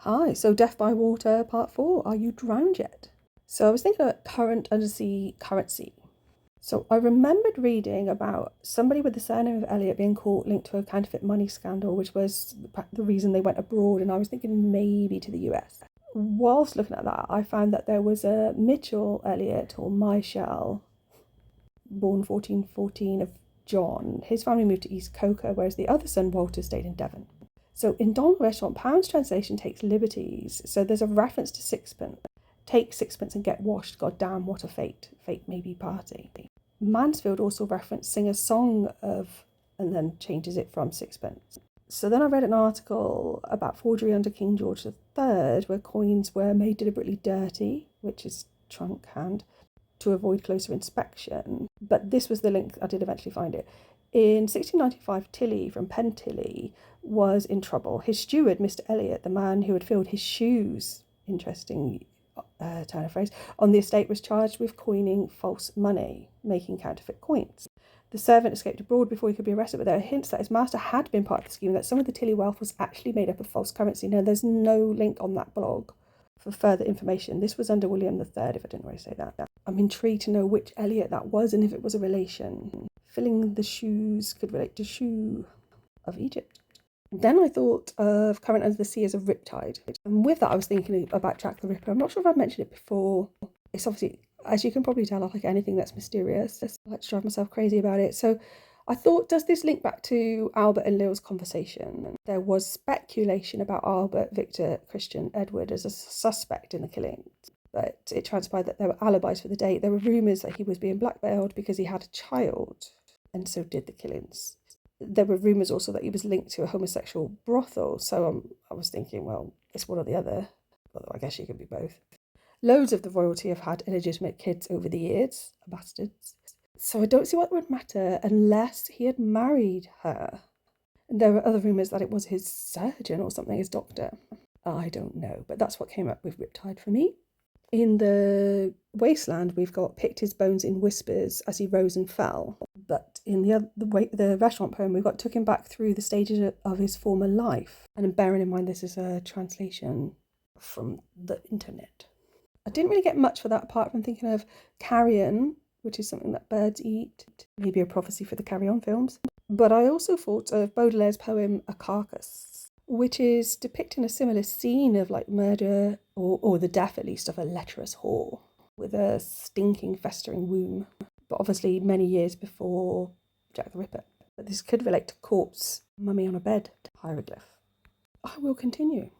Hi, so Death by Water Part 4. Are you drowned yet? So I was thinking about current undersea currency. So I remembered reading about somebody with the surname of Elliot being caught linked to a counterfeit money scandal, which was the reason they went abroad, and I was thinking maybe to the US. Whilst looking at that, I found that there was a Mitchell Elliot, or Michelle, born 1414 of John. His family moved to East Coker, whereas the other son, Walter, stayed in Devon. So in Don Restaurant, Pound's translation takes liberties. So there's a reference to sixpence. Take sixpence and get washed. God damn, what a fate. Fate may be party. Mansfield also referenced sing a song of, and then changes it from sixpence. So then I read an article about forgery under King George III, where coins were made deliberately dirty, which is trunk hand, to avoid closer inspection. But this was the link, I did eventually find it. In 1695, Tilly from Pentilly was in trouble. His steward, Mr. Elliot, the man who had filled his shoes, interesting turn of phrase, on the estate, was charged with coining false money, making counterfeit coins. The servant escaped abroad before he could be arrested, but there are hints that his master had been part of the scheme, that some of the Tilly wealth was actually made up of false currency. Now, there's no link on that blog for further information. This was under William III, if I didn't already say that. I'm intrigued to know which Elliot that was and if it was a relation. Filling the shoes could relate to shoe of Egypt. Then I thought of current under the sea as a riptide. And with that, I was thinking about Jack the Ripper. I'm not sure if I've mentioned it before. It's obviously, as you can probably tell, I like anything that's mysterious. I like to drive myself crazy about it. So I thought, does this link back to Albert and Lil's conversation? There was speculation about Albert, Victor, Christian, Edward as a suspect in the killings, but it transpired that there were alibis for the date. There were rumours that he was being blackmailed because he had a child, and so did the killings. There were rumours also that he was linked to a homosexual brothel, so I was thinking, well, it's one or the other, although I guess you could be both. Loads of the royalty have had illegitimate kids over the years, bastards. So I don't see what would matter unless he had married her. And there were other rumours that it was his surgeon or something, his doctor. I don't know, but that's what came up with Riptide for me. In the Wasteland, we've got picked his bones in whispers as he rose and fell. But in the restaurant poem, we've got took him back through the stages of his former life. And bearing in mind this is a translation from the internet. I didn't really get much for that apart from thinking of carrion, which is something that birds eat, maybe a prophecy for the Carry On films. But I also thought of Baudelaire's poem A Carcass, which is depicting a similar scene of like murder, or the death at least, of a lecherous whore with a stinking, festering womb. But obviously many years before Jack the Ripper. But this could relate to corpse, mummy on a bed, hieroglyph. I will continue.